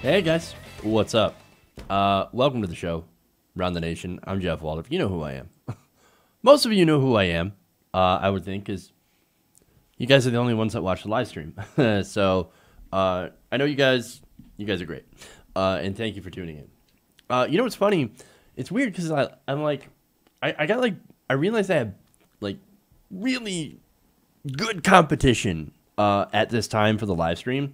Hey guys, what's up? Welcome to the show, Round the Nation. I'm Jeff Waldorf. You know who I am. Most of you know who I am, I would think, because you guys are the only ones that watch the live stream. So I know you guys are great, and thank you for tuning in. You know what's funny? It's weird because I'm like, I realized I have like really good competition at this time for the live stream.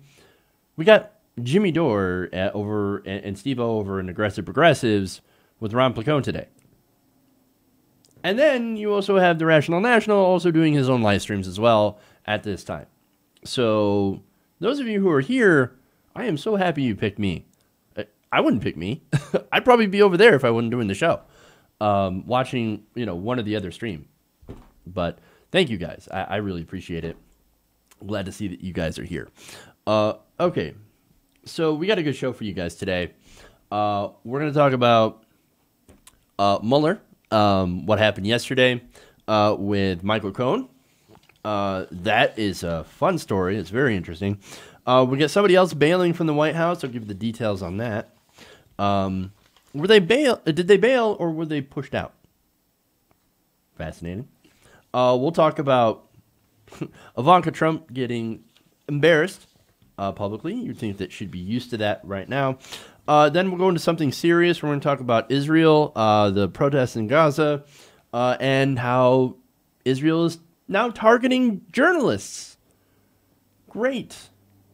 We got Jimmy Dore over and Steve-O over in Aggressive Progressives with Ron Placone today. And then you also have the Rational National also doing his own live streams as well at this time. So those of you who are here, I am so happy you picked me. I wouldn't pick me. I'd probably be over there if I wasn't doing the show, watching one or the other stream. But thank you guys. I really appreciate it. Glad to see that you guys are here. Okay. So we got a good show for you guys today. We're going to talk about Mueller, what happened yesterday with Michael Cohen. That is a fun story. It's very interesting. We got somebody else bailing from the White House. I'll give you the details on that. Did they bail or were they pushed out? Fascinating. We'll talk about Ivanka Trump getting embarrassed publicly. You'd think that she'd be used to that right now. Then we'll go into something serious. We're going to talk about Israel, the protests in Gaza, and how Israel is now targeting journalists. Great.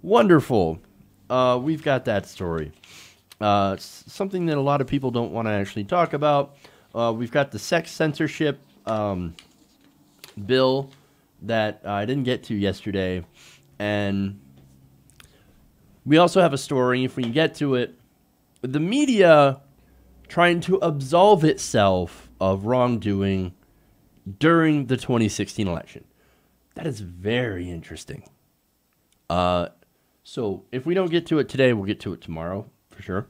Wonderful. We've got that story. Something that a lot of people don't want to actually talk about. We've got the sex censorship bill that I didn't get to yesterday. And we also have a story, if we can get to it, the media trying to absolve itself of wrongdoing during the 2016 election. That is very interesting. So if we don't get to it today, we'll get to it tomorrow for sure.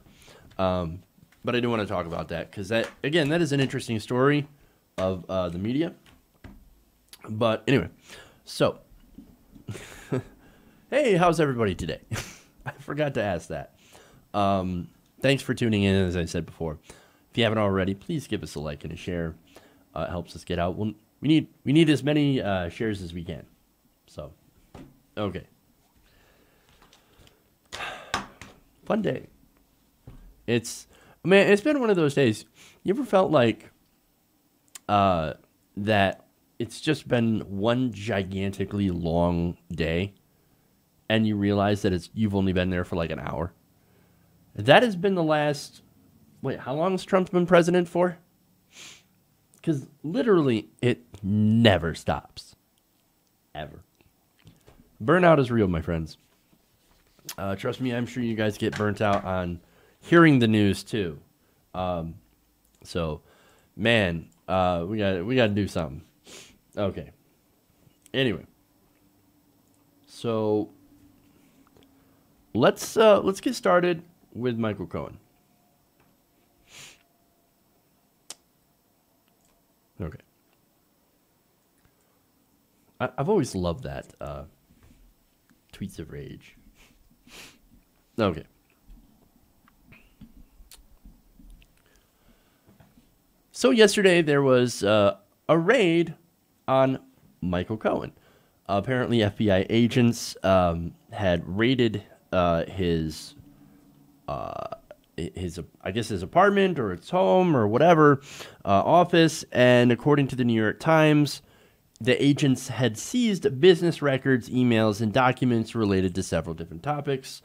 But I do want to talk about that because that is an interesting story of the media. But anyway, so hey, how's everybody today? I forgot to ask that. Thanks for tuning in, as I said before. If you haven't already, please give us a like and a share. It helps us get out. We need as many shares as we can. So, okay. Fun day. It's been one of those days. You ever felt like that it's just been one gigantically long day? And you realize that you've only been there for like an hour. That has been the last... Wait, how long has Trump been president for? Because literally, it never stops. Ever. Burnout is real, my friends. Trust me, I'm sure you guys get burnt out on hearing the news too. So, man, we got to do something. Okay. Anyway. So... Let's get started with Michael Cohen. Okay. I've always loved that tweets of rage. Okay. So yesterday there was a raid on Michael Cohen. Apparently FBI agents had raided his apartment or his home or whatever office, and according to the New York Times, the agents had seized business records, emails, and documents related to several different topics,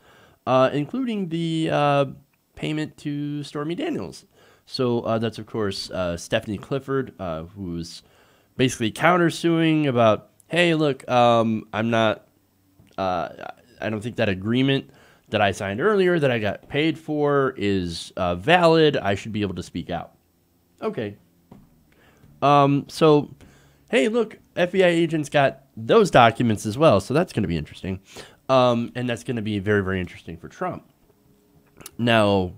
including the payment to Stormy Daniels. So that's of course Stephanie Clifford, who's basically countersuing about, hey, look, I'm not. I don't think that agreement that I signed earlier that I got paid for is valid. I should be able to speak out. Okay. So, hey, look, FBI agents got those documents as well, so that's going to be interesting. And that's going to be very, very interesting for Trump. Now,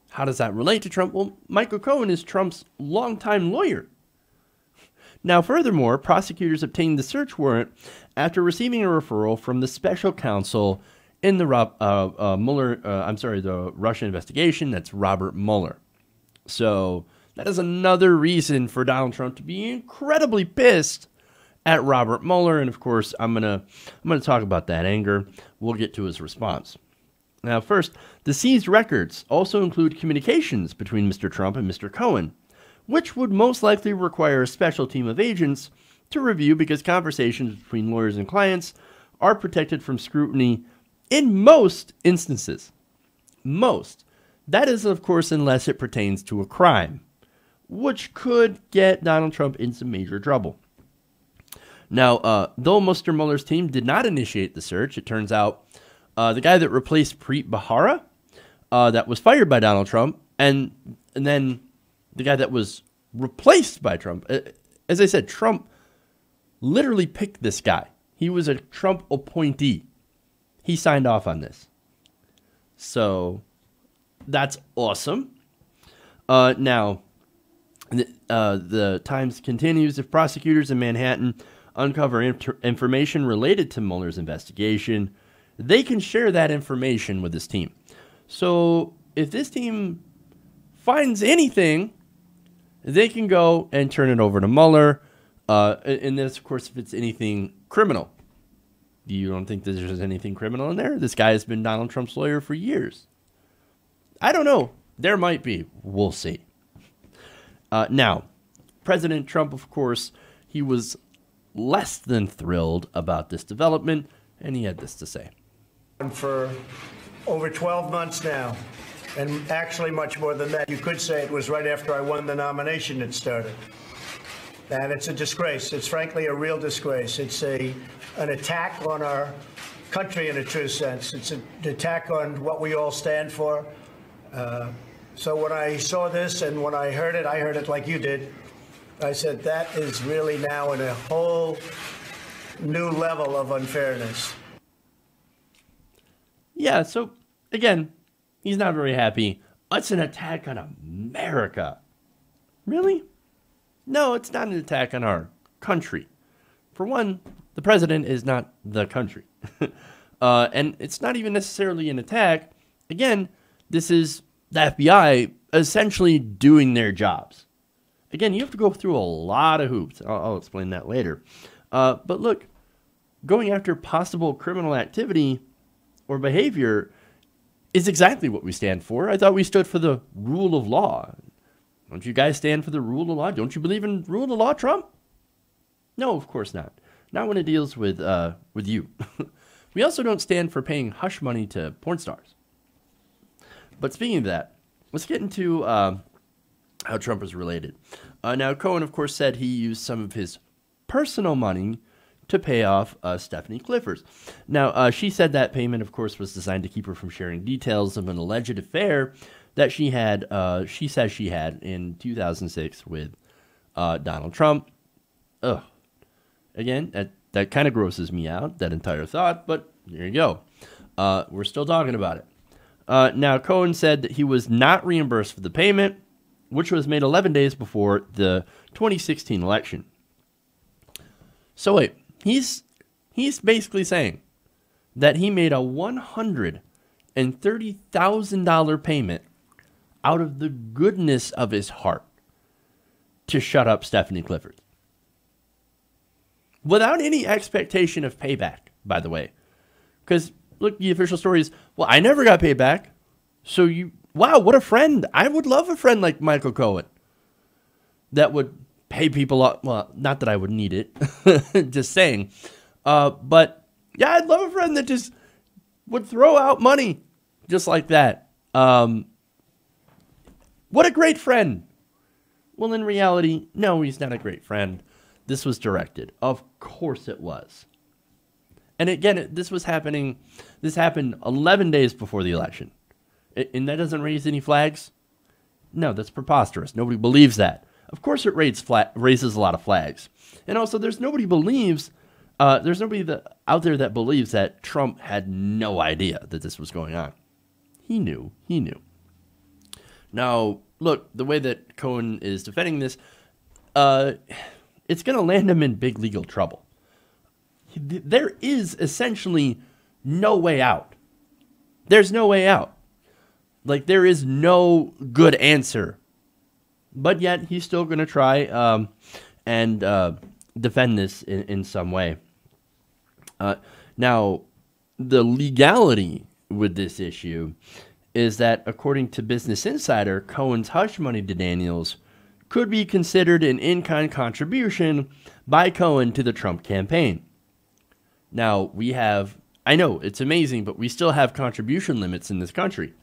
how does that relate to Trump? Well, Michael Cohen is Trump's longtime lawyer. Now, furthermore, prosecutors obtained the search warrant after receiving a referral from the special counsel in the the Russian investigation. That's Robert Mueller. So that is another reason for Donald Trump to be incredibly pissed at Robert Mueller. And of course, I'm gonna talk about that anger. We'll get to his response. Now, first, the seized records also include communications between Mr. Trump and Mr. Cohen, which would most likely require a special team of agents to review because conversations between lawyers and clients are protected from scrutiny in most instances. Most. That is, of course, unless it pertains to a crime, which could get Donald Trump in some major trouble. Now, though Mr. Mueller's team did not initiate the search, it turns out the guy that replaced Preet Bharara, that was fired by Donald Trump, and then the guy that was replaced by Trump. As I said, Trump literally picked this guy. He was a Trump appointee. He signed off on this. So that's awesome. Now, the Times continues. If prosecutors in Manhattan uncover information related to Mueller's investigation, they can share that information with this team. So if this team finds anything, they can go and turn it over to Mueller. And this, of course, if it's anything criminal. You don't think that there's anything criminal in there? This guy has been Donald Trump's lawyer for years. I don't know. There might be. We'll see. Now, President Trump, of course, he was less than thrilled about this development, and he had this to say. For over 12 months now, and actually much more than that. You could say it was right after I won the nomination it started. And it's a disgrace. It's frankly a real disgrace. It's an attack on our country in a true sense. It's an attack on what we all stand for. So when I saw this and when I heard it like you did. I said, that is really now in a whole new level of unfairness. Yeah, so again, he's not very happy. It's an attack on America. Really? No, it's not an attack on our country. For one, the president is not the country. And it's not even necessarily an attack. Again, this is the FBI essentially doing their jobs. Again, you have to go through a lot of hoops. I'll explain that later. But look, going after possible criminal activity or behavior is exactly what we stand for. I thought we stood for the rule of law. Don't you guys stand for the rule of law? Don't you believe in rule of law, Trump? No, of course not. Not when it deals with you. We also don't stand for paying hush money to porn stars. But speaking of that, let's get into how Trump is related. Now, Cohen, of course, said he used some of his personal money to pay off Stephanie Clifford. Now, she said that payment, of course, was designed to keep her from sharing details of an alleged affair that she says she had in 2006 with Donald Trump. Ugh. Again, that kind of grosses me out, that entire thought, but here you go. We're still talking about it. Now, Cohen said that he was not reimbursed for the payment, which was made 11 days before the 2016 election. So wait, he's basically saying that he made a $130,000 payment out of the goodness of his heart to shut up Stephanie Clifford. Without any expectation of payback, by the way. Because, look, the official story is, well, I never got paid back. So wow, what a friend. I would love a friend like Michael Cohen that would pay people up. Well, not that I would need it, just saying. But yeah, I'd love a friend that just would throw out money just like that. What a great friend. Well, in reality, no, he's not a great friend. This was directed. Of course it was. And again, this happened 11 days before the election. And that doesn't raise any flags? No, that's preposterous. Nobody believes that. Of course it raises a lot of flags. And also, there's nobody out there that believes that Trump had no idea that this was going on. He knew. Now, look, the way that Cohen is defending this, it's going to land him in big legal trouble. There is essentially no way out There's no way out. Like, there is no good answer. But yet, he's still going to try and defend this in some way. Now, the legality with this issue is that, according to Business Insider, Cohen's hush money to Daniels could be considered an in-kind contribution by Cohen to the Trump campaign. Now, I know, it's amazing, but we still have contribution limits in this country.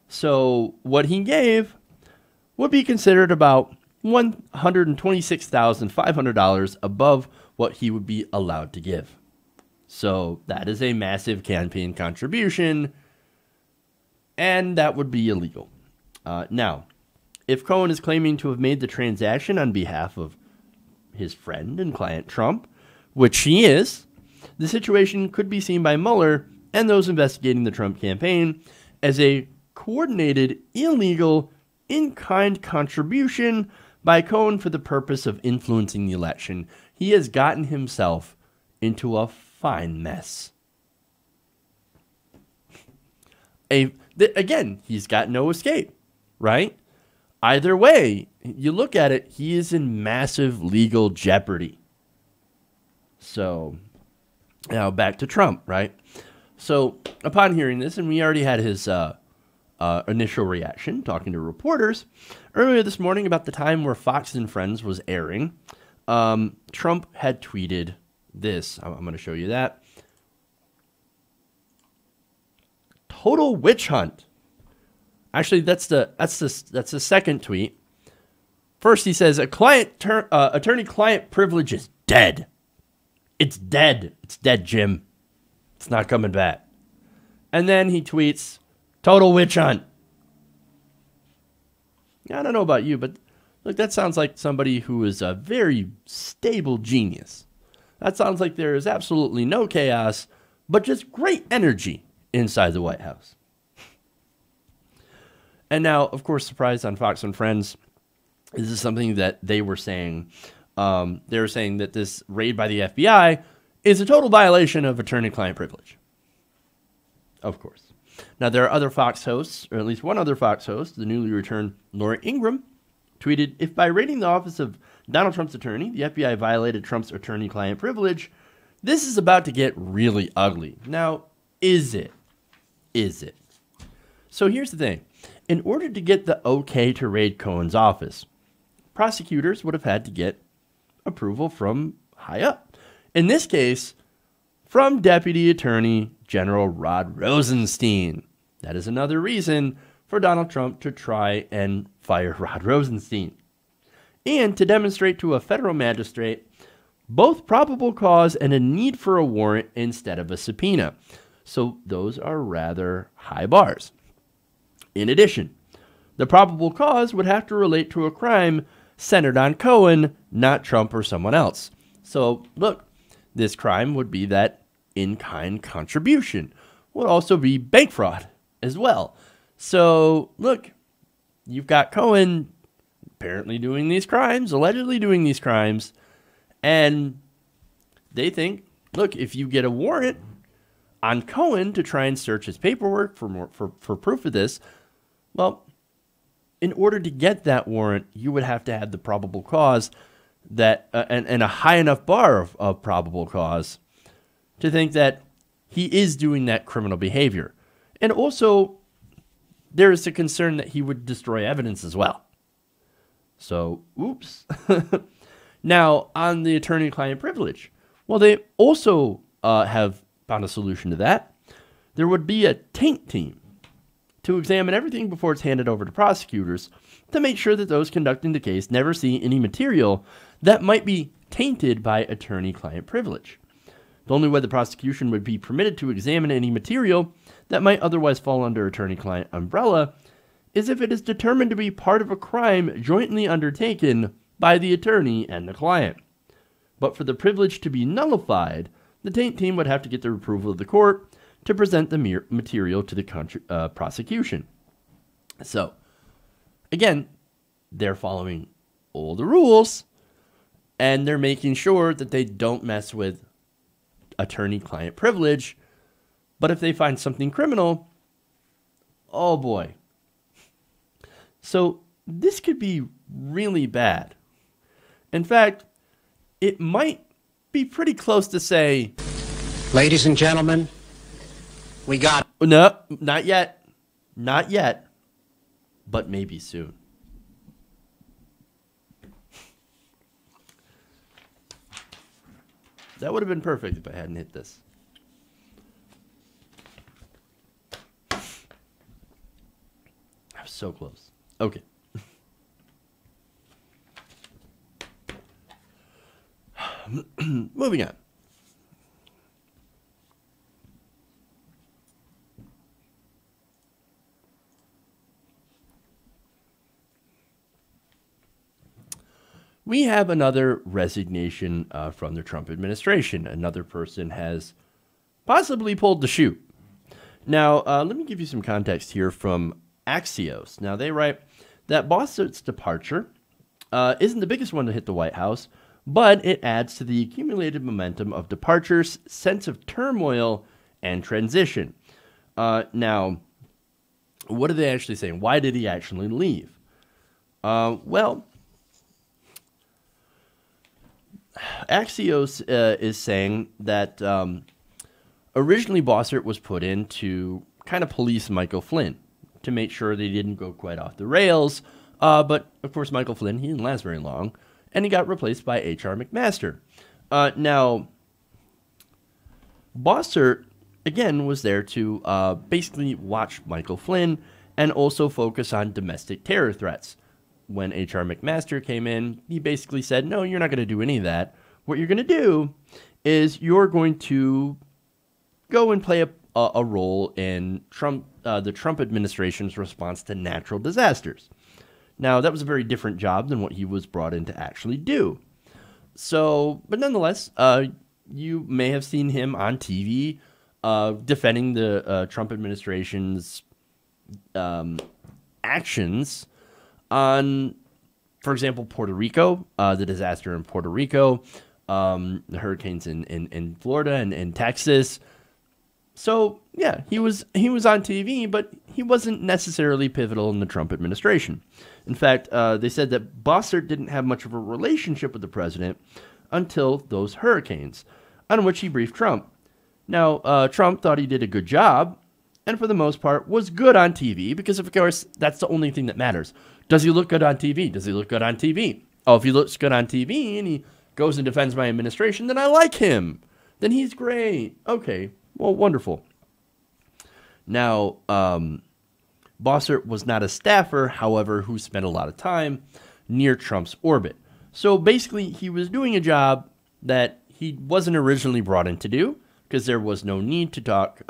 So, what he gave would be considered about $126,500 above what he would be allowed to give. So, that is a massive campaign contribution, and that would be illegal. Now, if Cohen is claiming to have made the transaction on behalf of his friend and client Trump, which he is, the situation could be seen by Mueller and those investigating the Trump campaign as a coordinated, illegal, in-kind contribution by Cohen for the purpose of influencing the election. He has gotten himself into a fine mess. Again, he's got no escape, right? Either way, you look at it, he is in massive legal jeopardy. So, now back to Trump, right? So, upon hearing this, and we already had his initial reaction, talking to reporters, earlier this morning about the time where Fox and Friends was airing, Trump had tweeted this. I'm going to show you that. Total witch hunt. Actually, that's the second tweet. First, he says attorney-client privilege is dead. It's dead. It's dead, Jim. It's not coming back. And then he tweets, total witch hunt. I don't know about you, but look, that sounds like somebody who is a very stable genius. That sounds like there is absolutely no chaos, but just great energy inside the White House. And now, of course, surprise on Fox and Friends. This is something that they were saying. They were saying that this raid by the FBI is a total violation of attorney-client privilege. Of course. Now, there are other Fox hosts, or at least one other Fox host, the newly returned Laura Ingraham, tweeted, if by raiding the office of Donald Trump's attorney, the FBI violated Trump's attorney-client privilege, this is about to get really ugly. Now, is it? Is it? So here's the thing. In order to get the okay to raid Cohen's office, prosecutors would have had to get approval from high up. In this case, from Deputy Attorney General Rod Rosenstein. That is another reason for Donald Trump to try and fire Rod Rosenstein. And to demonstrate to a federal magistrate both probable cause and a need for a warrant instead of a subpoena. So those are rather high bars. In addition, the probable cause would have to relate to a crime centered on Cohen, not Trump or someone else. So, look, this crime would be that in-kind contribution. Would also be bank fraud as well. So, look, you've got Cohen apparently doing these crimes, allegedly doing these crimes, and they think, look, if you get a warrant on Cohen to try and search his paperwork for proof of this, well, in order to get that warrant, you would have to have the probable cause that and a high enough bar of probable cause to think that he is doing that criminal behavior. And also, there is a concern that he would destroy evidence as well. So, oops. Now, on the attorney-client privilege, well, they also have found a solution to that. There would be a taint team to examine everything before it's handed over to prosecutors to make sure that those conducting the case never see any material that might be tainted by attorney-client privilege. The only way the prosecution would be permitted to examine any material that might otherwise fall under attorney-client umbrella is if it is determined to be part of a crime jointly undertaken by the attorney and the client. But for the privilege to be nullified, the taint team would have to get the approval of the court to present the material to the prosecution. So, again, they're following all the rules, and they're making sure that they don't mess with attorney-client privilege But if they find something criminal, oh boy. So this could be really bad. In fact, it might be pretty close to say, ladies and gentlemen, we got... No, not yet. Not yet. But maybe soon. That would have been perfect if I hadn't hit this. I was so close. Okay. Moving on. We have another resignation from the Trump administration. Another person has possibly pulled the shoe. Now, let me give you some context here from Axios. Now, they write that Bossett's departure isn't the biggest one to hit the White House, but it adds to the accumulated momentum of departures, sense of turmoil, and transition. Now, what are they actually saying? Why did he actually leave? Well, Axios is saying that originally Bossert was put in to kind of police Michael Flynn to make sure they didn't go quite off the rails. But, of course, Michael Flynn, he didn't last very long, and he got replaced by H.R. McMaster. Now, Bossert, again, was there to basically watch Michael Flynn and also focus on domestic terror threats. When H.R. McMaster came in, he basically said, no, you're not going to do any of that. What you're going to do is you're going to go and play a role in the Trump administration's response to natural disasters. Now, that was a very different job than what he was brought in to actually do. So, but nonetheless, you may have seen him on TV defending the Trump administration's actions on, for example, Puerto Rico, the disaster in Puerto Rico, the hurricanes in Florida and Texas. So, yeah, he was on TV, but he wasn't necessarily pivotal in the Trump administration. In fact, they said that Bossert didn't have much of a relationship with the president until those hurricanes, on which he briefed Trump. Now, Trump thought he did a good job, and for the most part was good on TV, because, of course, that's the only thing that matters. Does he look good on TV? Does he look good on TV? Oh, if he looks good on TV and he goes and defends my administration, then I like him. Then he's great. Okay, well, wonderful. Now, Bossert was not a staffer, however, who spent a lot of time near Trump's orbit. So basically, he was doing a job that he wasn't originally brought in to do, because there was no need to talk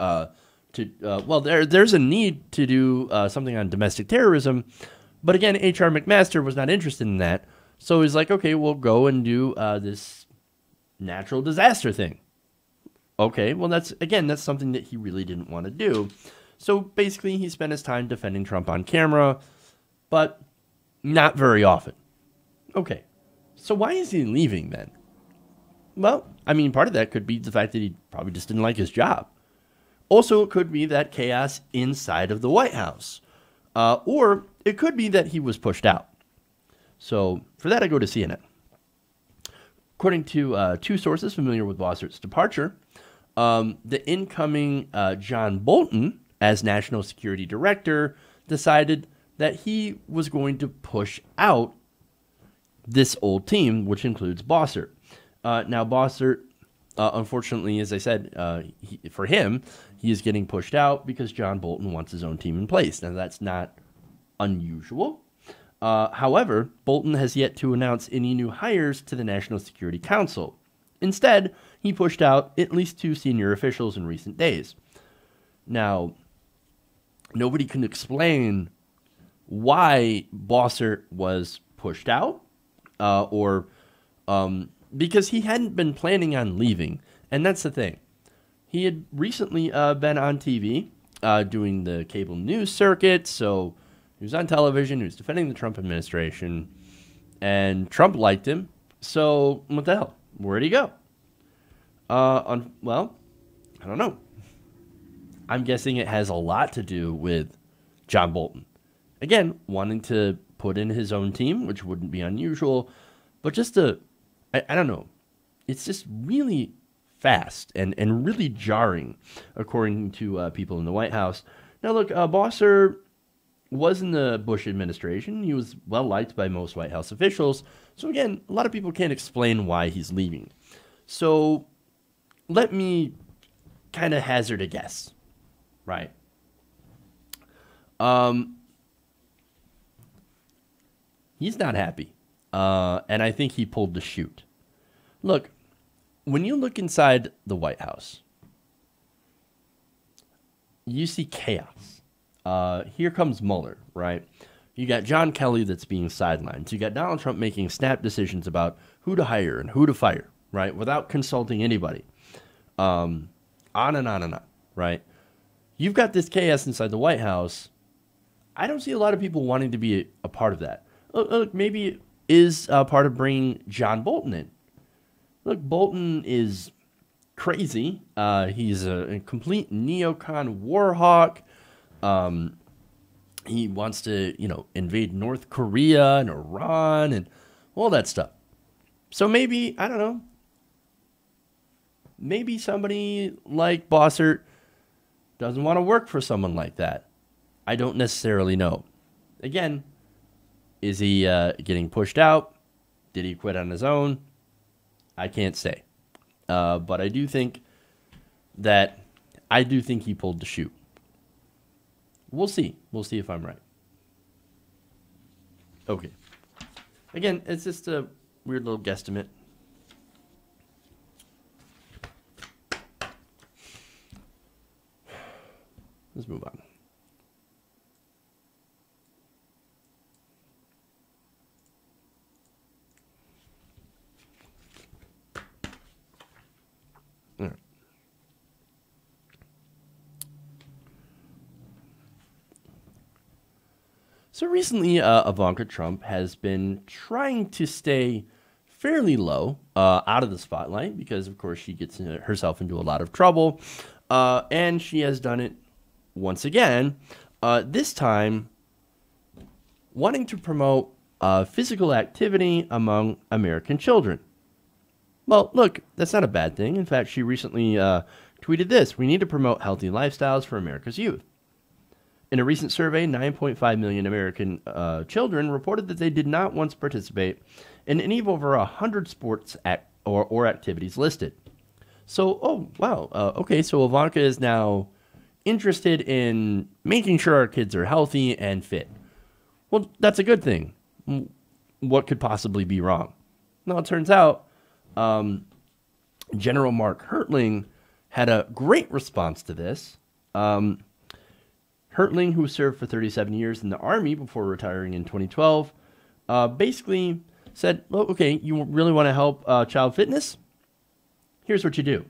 there's a need to do something on domestic terrorism. But again, H.R. McMaster was not interested in that. So he's like, okay, we'll go and do this natural disaster thing. Okay, well, that's something that he really didn't want to do. So basically, he spent his time defending Trump on camera, but not very often. Okay, so why is he leaving then? Well, I mean, part of that could be the fact that he probably just didn't like his job. Also, it could be that chaos inside of the White House. Or it could be that he was pushed out. So for that, I go to CNN. According to two sources familiar with Bossert's departure, the incoming John Bolton, as National Security Director, decided that he was going to push out this old team, which includes Bossert. Now, Bossert, unfortunately, as I said, for him, he is getting pushed out because John Bolton wants his own team in place. Now, that's not unusual. However, Bolton has yet to announce any new hires to the National Security Council. Instead, he pushed out at least 2 senior officials in recent days. Now, nobody can explain why Bossert was pushed out, because he hadn't been planning on leaving. And that's the thing. He had recently been on TV doing the cable news circuit, so he was on television, he was defending the Trump administration, and Trump liked him, so what the hell? Where'd he go? Well, I don't know. I'm guessing it has a lot to do with John Bolton. Again, wanting to put in his own team, which wouldn't be unusual, but just I don't know. It's just really fast and really jarring, according to people in the White House. Now, look, Bosser was in the Bush administration. He was well liked by most White House officials. So again, a lot of people can't explain why he's leaving. So let me kind of hazard a guess, right? He's not happy. And I think he pulled the chute. Look, when you look inside the White House, you see chaos. Here comes Mueller, right? You got John Kelly that's being sidelined. You got Donald Trump making snap decisions about who to hire and who to fire, right? Without consulting anybody. On and on and on, right? You've got this chaos inside the White House. I don't see a lot of people wanting to be a part of that. Look, maybe it is part of bringing John Bolton in. Look, Bolton is crazy. He's a complete neocon war hawk. He wants to, invade North Korea and Iran and all that stuff. So maybe, I don't know, maybe somebody like Bossert doesn't want to work for someone like that. I don't necessarily know. Again, is he getting pushed out? Did he quit on his own? I can't say. But I do think he pulled the chute. We'll see. We'll see if I'm right. Okay. Again, it's just a weird little guesstimate. Let's move on. All right. So recently, Ivanka Trump has been trying to stay fairly low out of the spotlight because, of course, she gets herself into a lot of trouble. And she has done it once again, this time wanting to promote physical activity among American children. Well, look, that's not a bad thing. In fact, she recently tweeted this: "We need to promote healthy lifestyles for America's youth." In a recent survey, 9.5 million American children reported that they did not once participate in any of over 100 sports or activities listed. So, oh, wow. Okay, so Ivanka is now interested in making sure our kids are healthy and fit. Well, that's a good thing. What could possibly be wrong? Now, it turns out General Mark Hertling had a great response to this. Hertling, who served for 37 years in the Army before retiring in 2012, basically said, well, okay, you really want to help child fitness? Here's what you do.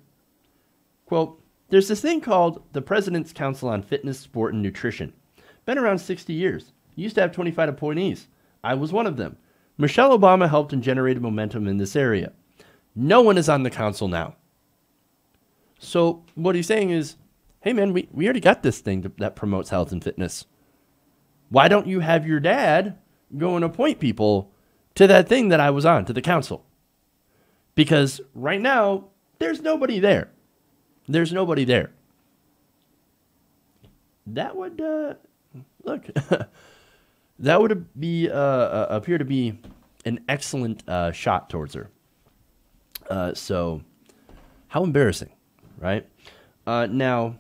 Quote, "There's this thing called the President's Council on Fitness, Sport, and Nutrition. Been around 60 years. Used to have 25 appointees. I was one of them. Michelle Obama helped and generated momentum in this area. No one is on the council now." So what he's saying is, hey, man, we already got this thing that promotes health and fitness. Why don't you have your dad go and appoint people to that thing that I was on, to the council? Because right now, there's nobody there. There's nobody there. That would, look, that would be appear to be an excellent shot towards her. So, how embarrassing, right? Now,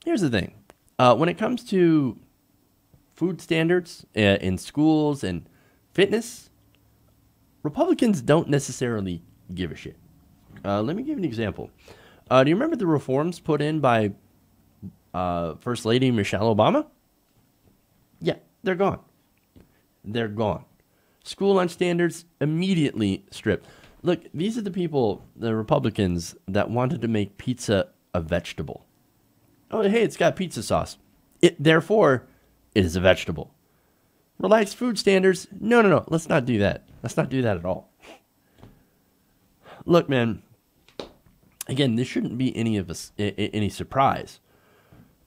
here's the thing. When it comes to food standards in schools and fitness, Republicans don't necessarily give a shit. Let me give you an example. Do you remember the reforms put in by First Lady Michelle Obama? Yeah, they're gone. They're gone. School lunch standards immediately stripped. Look, these are the people, the Republicans, that wanted to make pizza a vegetable. Oh, hey, it's got pizza sauce. Therefore, it is a vegetable. Relaxed food standards? No. Let's not do that. Let's not do that at all. Look, man, again, this shouldn't be any surprise.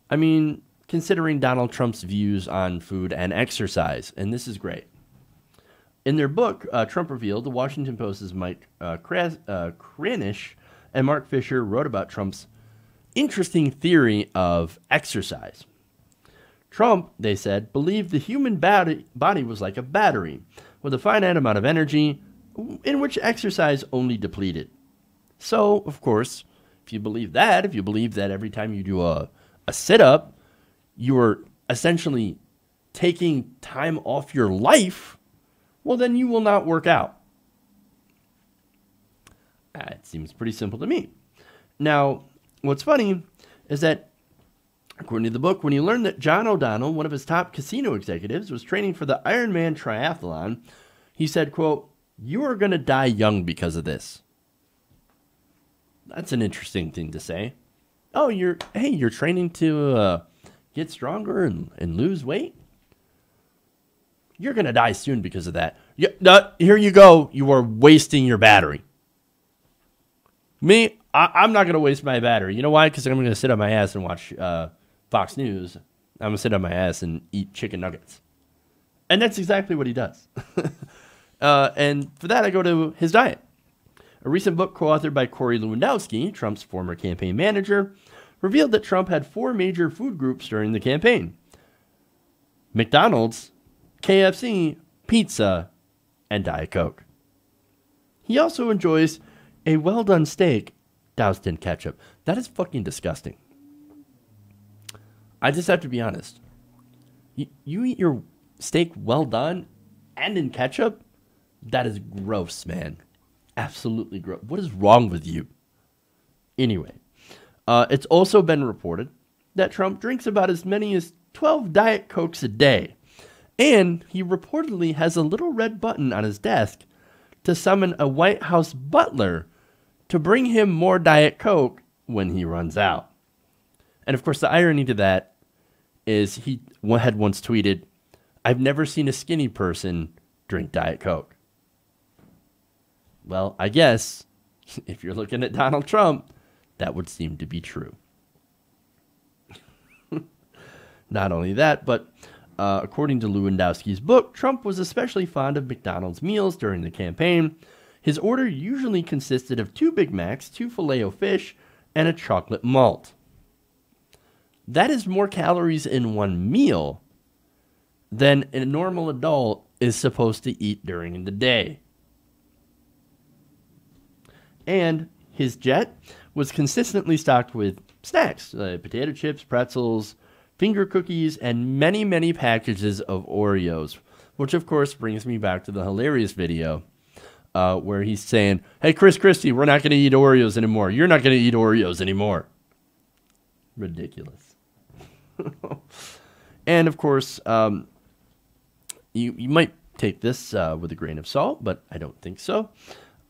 I mean, considering Donald Trump's views on food and exercise, and this is great. In their book, Trump revealed, the Washington Post's Mike Kranish and Mark Fisher wrote about Trump's interesting theory of exercise. Trump, they said, believed the human body was like a battery with a finite amount of energy in which exercise only depleted. So, of course, if you believe that every time you do a sit-up, you're essentially taking time off your life, well, then you will not work out. It seems pretty simple to me. Now, what's funny is that, according to the book, when he learned that John O'Donnell, one of his top casino executives, was training for the Ironman triathlon, he said, quote, "You are going to die young because of this." That's an interesting thing to say. Oh, you're training to get stronger and lose weight? You're going to die soon because of that. Here you go. You are wasting your battery. Me, I'm not going to waste my battery. You know why? Because I'm going to sit on my ass and watch Fox News. I'm going to sit on my ass and eat chicken nuggets. And that's exactly what he does. And for that, I go to his diet. A recent book co-authored by Corey Lewandowski, Trump's former campaign manager, revealed that Trump had 4 major food groups during the campaign: McDonald's, KFC, pizza, and Diet Coke. He also enjoys a well-done steak doused in ketchup. That is fucking disgusting. I just have to be honest. You eat your steak well done and in ketchup? That is gross, man. Absolutely gross. What is wrong with you? Anyway, it's also been reported that Trump drinks about as many as 12 Diet Cokes a day. And he reportedly has a little red button on his desk to summon a White House butler to bring him more Diet Coke when he runs out. And of course, the irony to that is he had once tweeted, "I've never seen a skinny person drink Diet Coke." Well, I guess if you're looking at Donald Trump, that would seem to be true. Not only that, but according to Lewandowski's book, Trump was especially fond of McDonald's meals during the campaign. His order usually consisted of 2 Big Macs, 2 Filet-O-Fish, and a chocolate malt. That is more calories in one meal than a normal adult is supposed to eat during the day. And his jet was consistently stocked with snacks, potato chips, pretzels, finger cookies, and many, many packages of Oreos, which of course brings me back to the hilarious video where he's saying, "Hey, Chris Christie, we're not going to eat Oreos anymore. You're not going to eat Oreos anymore." Ridiculous. And of course, you might take this with a grain of salt, but I don't think so.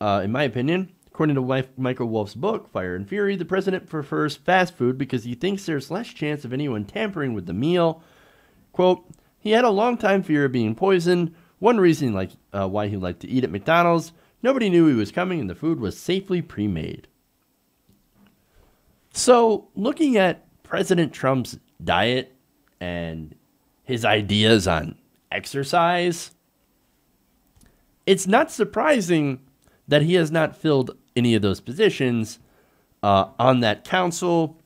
In my opinion, according to Michael Wolff's book, Fire and Fury, the president prefers fast food because he thinks there's less chance of anyone tampering with the meal. Quote, "He had a long-time fear of being poisoned. One reason why he liked to eat at McDonald's, nobody knew he was coming and the food was safely pre-made." So, looking at President Trump's diet and his ideas on exercise, it's not surprising that he has not filled any of those positions on that council,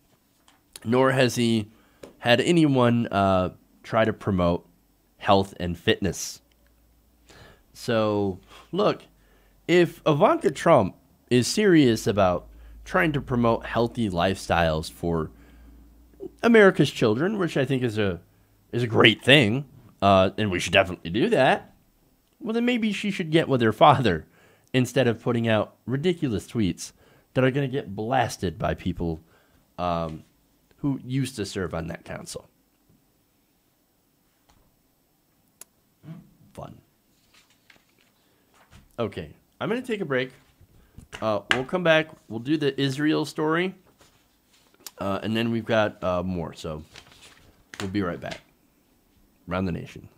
nor has he had anyone try to promote health and fitness. So, look, if Ivanka Trump is serious about trying to promote healthy lifestyles for America's children, which I think is a great thing, and we should definitely do that, well, then maybe she should get with her father instead of putting out ridiculous tweets that are going to get blasted by people who used to serve on that council. Fun. Okay, I'm going to take a break. We'll come back. We'll do the Israel story. And then we've got more. So we'll be right back. Around the Nation.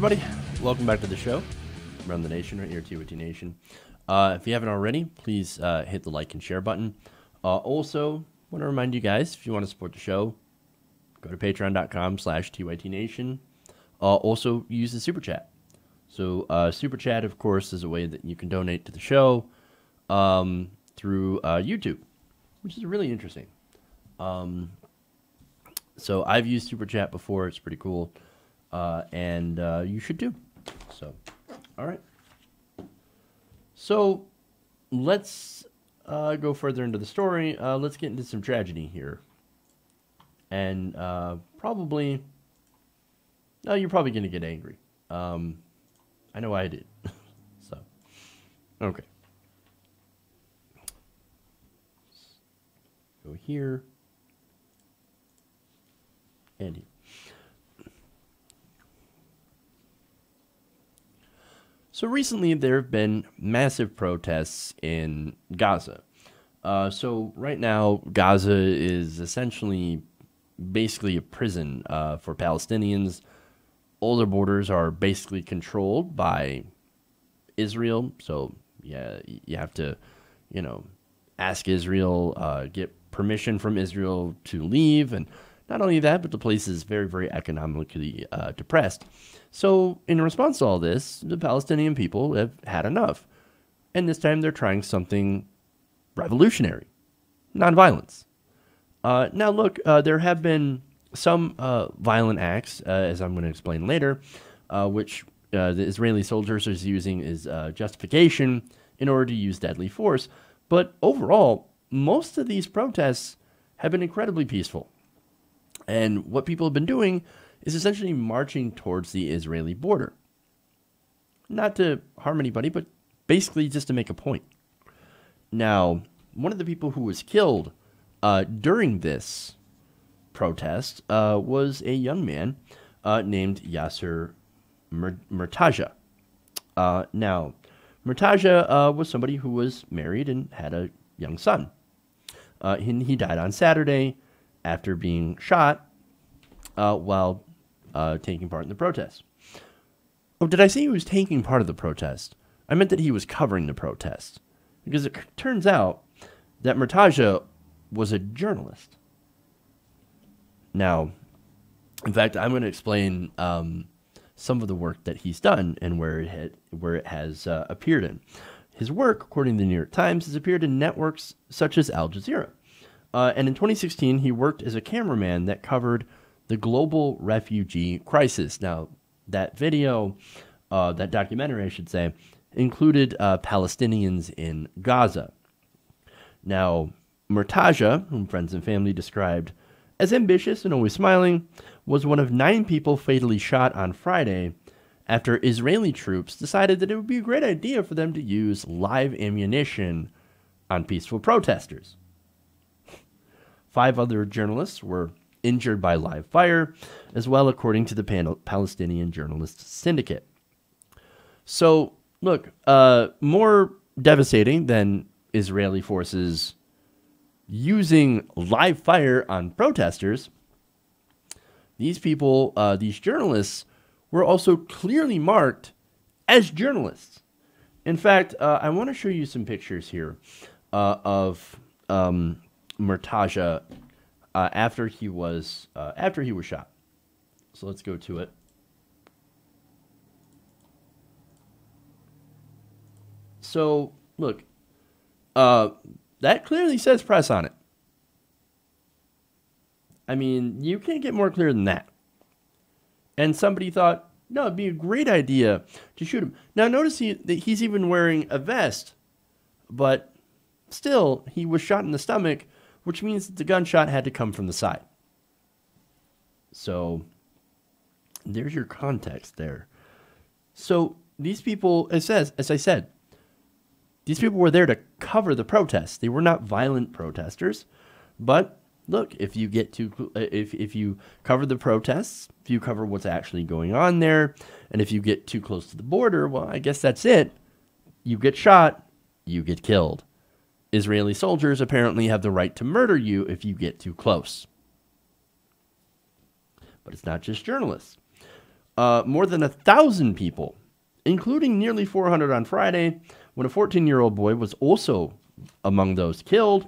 everybody. Welcome back to the show. Run the Nation, right here at TYT Nation. If you haven't already, please hit the like and share button. Also, want to remind you guys, if you want to support the show, go to patreon.com/TYT Nation. Also, use the Super Chat. So, Super Chat, of course, is a way that you can donate to the show through YouTube, which is really interesting. So, I've used Super Chat before. It's pretty cool. And you should too. So, all right. So, let's go further into the story. Let's get into some tragedy here. And probably, no, you're probably going to get angry. I know I did. So, okay. Go here. And here. So recently there have been massive protests in Gaza. So right now Gaza is essentially basically a prison for Palestinians. All their borders are basically controlled by Israel. So yeah, you have to, ask Israel, get permission from Israel to leave. And not only that, but the place is very, very economically depressed. So in response to all this, the Palestinian people have had enough. And this time they're trying something revolutionary, nonviolence. Now, look, there have been some violent acts, as I'm going to explain later, which the Israeli soldiers are using as justification in order to use deadly force. But overall, most of these protests have been incredibly peaceful. And what people have been doing is essentially marching towards the Israeli border. Not to harm anybody, but basically just to make a point. Now, one of the people who was killed during this protest was a young man named Yasser Murtaja. Now, Murtaja was somebody who was married and had a young son. He died on Saturday after being shot while taking part in the protest. Oh, did I say he was taking part of the protest? I meant that he was covering the protest. Because it turns out that Murtaja was a journalist. Now, in fact, I'm going to explain some of the work that he's done and where it has appeared in. His work, according to the New York Times, has appeared in networks such as Al Jazeera. And in 2016, he worked as a cameraman that covered the global refugee crisis. Now, that video, that documentary, I should say, included Palestinians in Gaza. Now, Murtaja, whom friends and family described as ambitious and always smiling, was one of 9 people fatally shot on Friday after Israeli troops decided that it would be a great idea for them to use live ammunition on peaceful protesters. 5 other journalists were injured by live fire, as well, according to the Palestinian Journalists Syndicate. So, look, more devastating than Israeli forces using live fire on protesters, these people, these journalists, were also clearly marked as journalists. In fact, I want to show you some pictures here of Murtaja after he was shot. So let's go to it. So look, that clearly says press on it. I mean, you can't get more clear than that. And somebody thought, no, it'd be a great idea to shoot him. Now notice that he's even wearing a vest, but still, he was shot in the stomach, which means that the gunshot had to come from the side. So, there's your context there. So, these people, as I said, these people were there to cover the protests. They were not violent protesters. But, look, if you get too, if you cover the protests, if you cover what's actually going on there, and if you get too close to the border, well, I guess that's it. You get shot, you get killed. Israeli soldiers apparently have the right to murder you if you get too close. But it's not just journalists. more than 1,000 people, including nearly 400 on Friday, when a 14-year-old boy was also among those killed,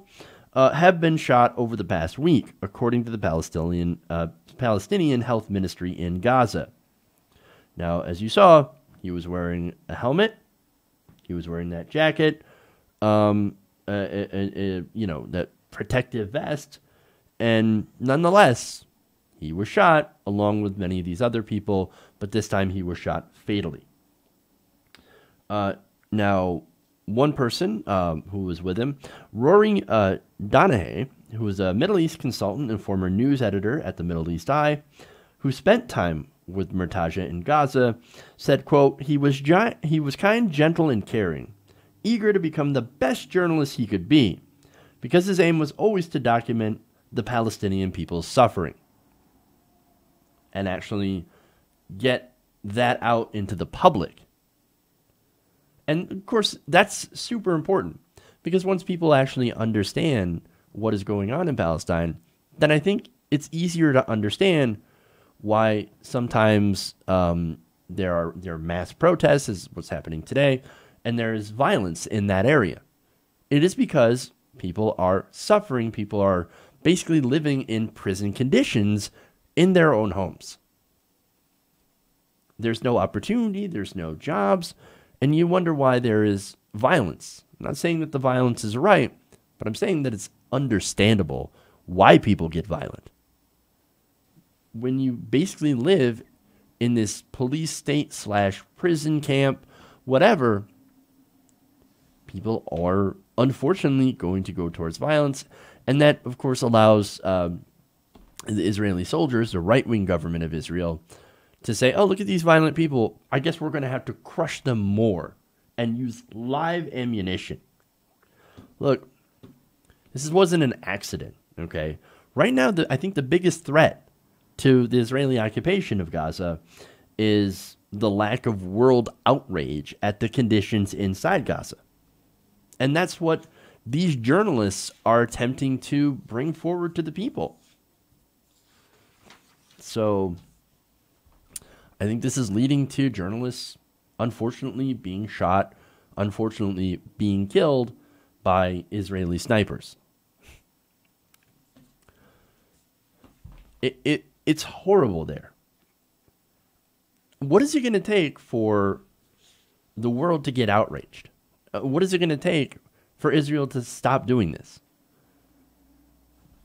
have been shot over the past week, according to the Palestinian Health Ministry in Gaza. Now, as you saw, he was wearing a helmet. He was wearing that jacket, that protective vest. And nonetheless, he was shot along with many of these other people, but this time he was shot fatally. Now, one person who was with him, Rory Donahue, who was a Middle East consultant and former news editor at the Middle East Eye, who spent time with Murtaza in Gaza, said, quote, he was kind, gentle, and caring, eager to become the best journalist he could be, because his aim was always to document the Palestinian people's suffering and actually get that out into the public. And, of course, that's super important, because once people actually understand what is going on in Palestine, then I think it's easier to understand why sometimes there are mass protests, is what's happening today, and there is violence in that area. It is because people are suffering. People are basically living in prison conditions in their own homes. There's no opportunity. There's no jobs. And you wonder why there is violence. I'm not saying that the violence is right, but I'm saying that it's understandable why people get violent. When you basically live in this police state / prison camp, whatever, people are unfortunately going to go towards violence. And that, of course, allows the Israeli soldiers, the right-wing government of Israel, to say, oh, look at these violent people. I guess we're going to have to crush them more and use live ammunition. Look, this wasn't an accident, okay? Right now, I think the biggest threat to the Israeli occupation of Gaza is the lack of world outrage at the conditions inside Gaza. And that's what these journalists are attempting to bring forward to the people. So I think this is leading to journalists, unfortunately, being shot, unfortunately, being killed by Israeli snipers. It's horrible there. What is it going to take for the world to get outraged? What is it going to take for Israel to stop doing this?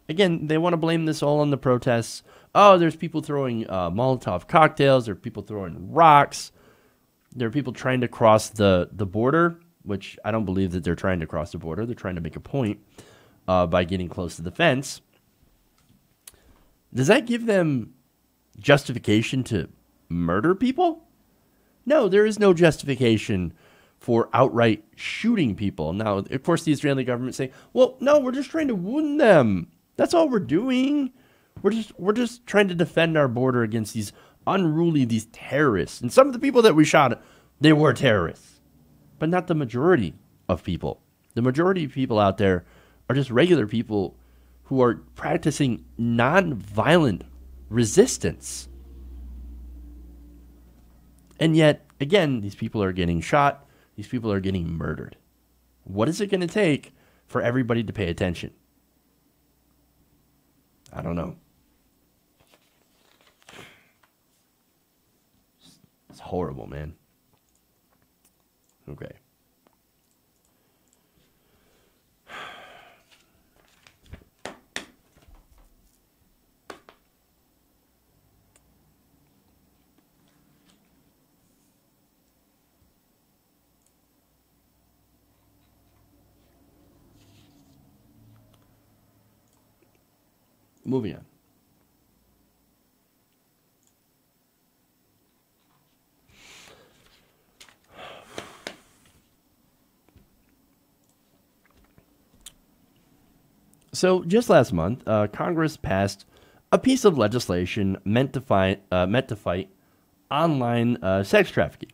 Again, they want to blame this all on the protests. Oh, there's people throwing Molotov cocktails. There are people throwing rocks. There are people trying to cross the border, which I don't believe that they're trying to cross the border. They're trying to make a point by getting close to the fence. Does that give them justification to murder people? No, there is no justification for outright shooting people. Now, of course, the Israeli government say, well, no, we're just trying to wound them. That's all we're doing. We're just trying to defend our border against these unruly, these terrorists. And some of the people that we shot, they were terrorists. But not the majority of people. The majority of people out there are just regular people who are practicing non-violent resistance. And yet, again, these people are getting shot. These people are getting murdered. What is it going to take for everybody to pay attention? I don't know. It's horrible, man. Okay. Moving on. So just last month, Congress passed a piece of legislation meant to fight online sex trafficking.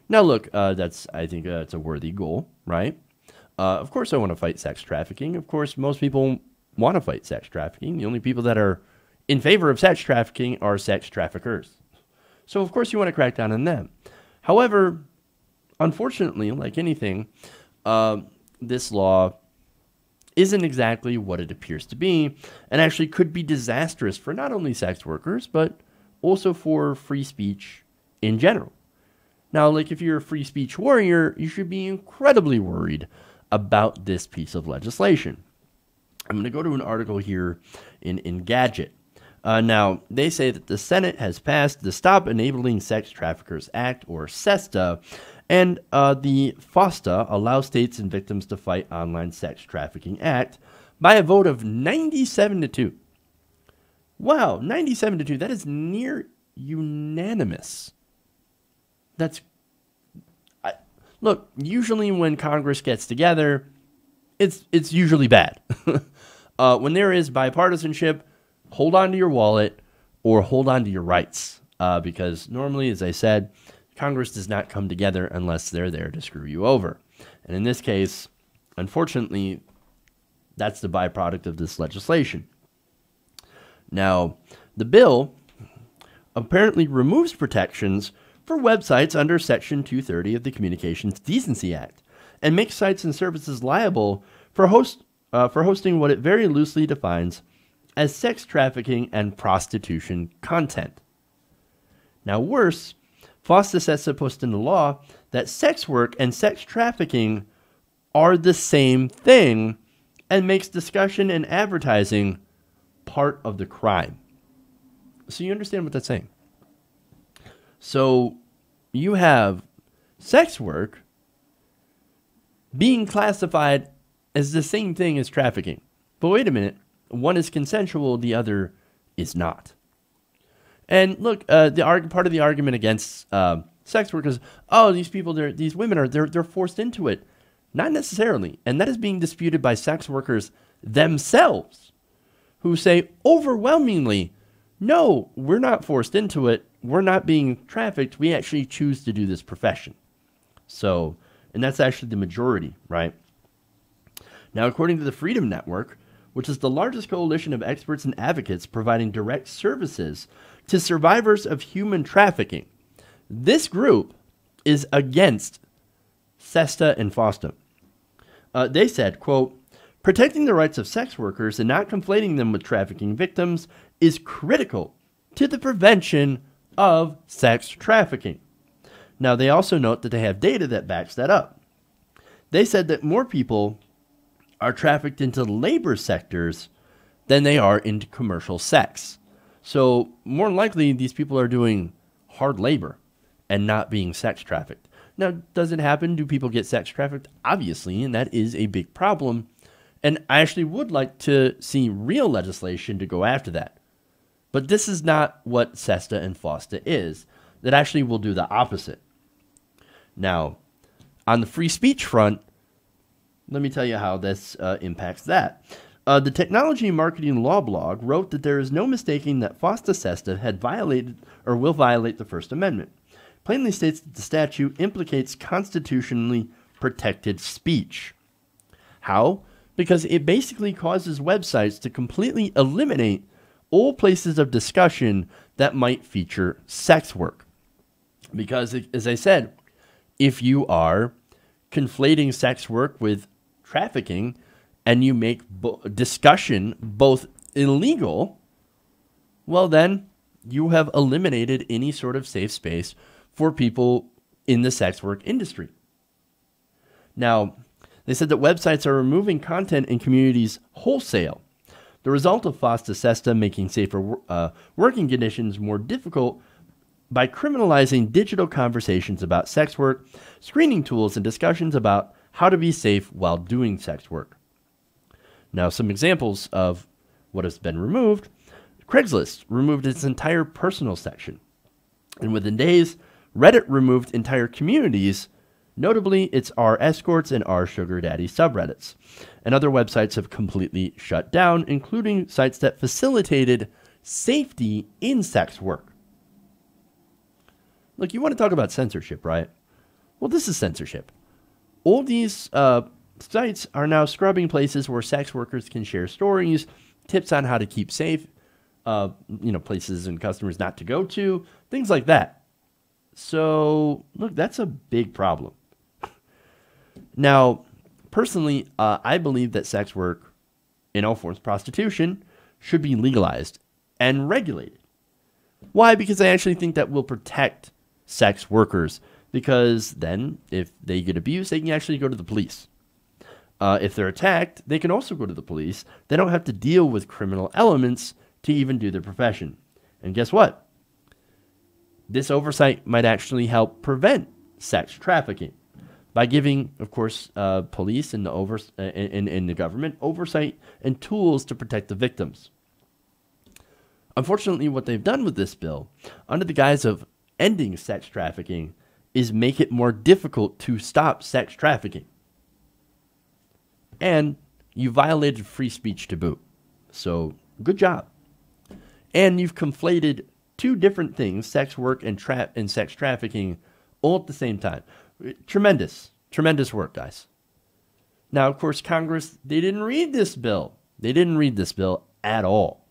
Now, look, I think it's a worthy goal, right? Of course, I want to fight sex trafficking. Of course, most people want to fight sex trafficking. The only people that are in favor of sex trafficking are sex traffickers. So, of course, you want to crack down on them. However, unfortunately, like anything, this law isn't exactly what it appears to be, and actually could be disastrous for not only sex workers, but also for free speech in general. Now, like if you're a free speech warrior, you should be incredibly worried about this piece of legislation. I'm going to go to an article here in Gadget. Now, they say that the Senate has passed the Stop Enabling Sex Traffickers Act, or SESTA, and the FOSTA allows states and victims to fight online sex trafficking act by a vote of 97-2. Wow, 97-2. That is near unanimous. Look, usually when Congress gets together, it's usually bad. When there is bipartisanship, hold on to your wallet or hold on to your rights. Because normally, as I said, Congress does not come together unless they're there to screw you over. And in this case, unfortunately, that's the byproduct of this legislation. Now, the bill apparently removes protections for websites under Section 230 of the Communications Decency Act and makes sites and services liable for hosting what it very loosely defines as sex trafficking and prostitution content. Now, worse, FOSTA sets a post in the law that sex work and sex trafficking are the same thing and makes discussion and advertising part of the crime. So you understand what that's saying. So you have sex work being classified as the same thing as trafficking. But wait a minute, one is consensual, the other is not. And look, part of the argument against sex work is, oh, these people, these women they're forced into it. Not necessarily, and that is being disputed by sex workers themselves, who say overwhelmingly, no, we're not forced into it. We're not being trafficked. We actually choose to do this profession. So, and that's actually the majority, right? Now, according to the Freedom Network, which is the largest coalition of experts and advocates providing direct services to survivors of human trafficking, this group is against SESTA and FOSTA. They said, quote, protecting the rights of sex workers and not conflating them with trafficking victims is critical to the prevention of sex trafficking. Now, they also note that they have data that backs that up. They said that more people are trafficked into labor sectors than they are into commercial sex. So more likely, these people are doing hard labor and not being sex trafficked. Now, does it happen? Do people get sex trafficked? Obviously, and that is a big problem. And I actually would like to see real legislation to go after that. But this is not what SESTA and FOSTA is. That actually will do the opposite. Now, on the free speech front, let me tell you how this impacts that. The Technology and Marketing Law blog wrote that there is no mistaking that FOSTA-SESTA had violated or will violate the First Amendment. Plainly states that the statute implicates constitutionally protected speech. How? Because it basically causes websites to completely eliminate all places of discussion that might feature sex work. Because, as I said, if you are conflating sex work with trafficking and you make discussion both illegal, well then you have eliminated any sort of safe space for people in the sex work industry. Now, they said that websites are removing content in communities wholesale. The result of FOSTA-SESTA making safer working conditions more difficult by criminalizing digital conversations about sex work, screening tools, and discussions about how to be safe while doing sex work. Now, some examples of what has been removed. Craigslist removed its entire personal section. And within days, Reddit removed entire communities, notably its R escorts and R sugar daddy subreddits. And other websites have completely shut down, including sites that facilitated safety in sex work. Look, you want to talk about censorship, right? Well, this is censorship. All these sites are now scrubbing places where sex workers can share stories, tips on how to keep safe, places and customers not to go to, things like that. So, look, that's a big problem. Now, personally, I believe that sex work in all forms, prostitution, should be legalized and regulated. Why? Because I actually think that will protect sex workers. Because then, if they get abused, they can actually go to the police. If they're attacked, they can also go to the police. They don't have to deal with criminal elements to even do their profession. And guess what? This oversight might actually help prevent sex trafficking by giving, of course, police and the government oversight and tools to protect the victims. Unfortunately, what they've done with this bill, under the guise of ending sex trafficking, is make it more difficult to stop sex trafficking. And you violated free speech to boot. So, good job. And you've conflated two different things, sex work and sex trafficking, all at the same time. Tremendous work, guys. Now, of course, Congress, they didn't read this bill. They didn't read this bill at all.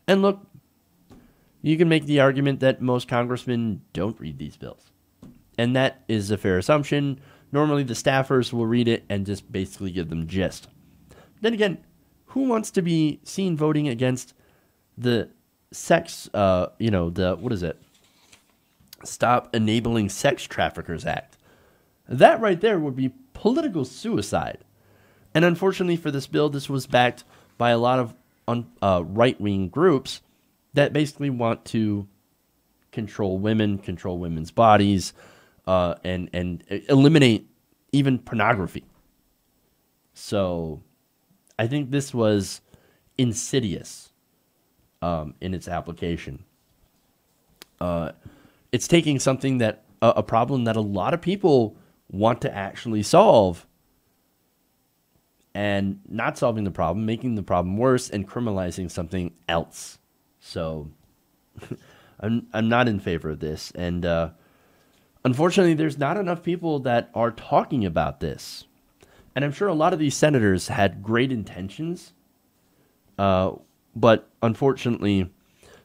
And look, you can make the argument that most congressmen don't read these bills. And that is a fair assumption. Normally, the staffers will read it and just basically give them gist. Then again, who wants to be seen voting against the sex, what is it? Stop Enabling Sex Traffickers Act. That right there would be political suicide. And unfortunately for this bill, this was backed by a lot of right-wing groups that basically want to control women, control women's bodies, and eliminate even pornography. So I think this was insidious in its application. It's taking something that a problem that a lot of people want to actually solve and not solving the problem, making the problem worse, and criminalizing something else. So I'm not in favor of this. And unfortunately, there's not enough people that are talking about this. And I'm sure a lot of these senators had great intentions. But unfortunately,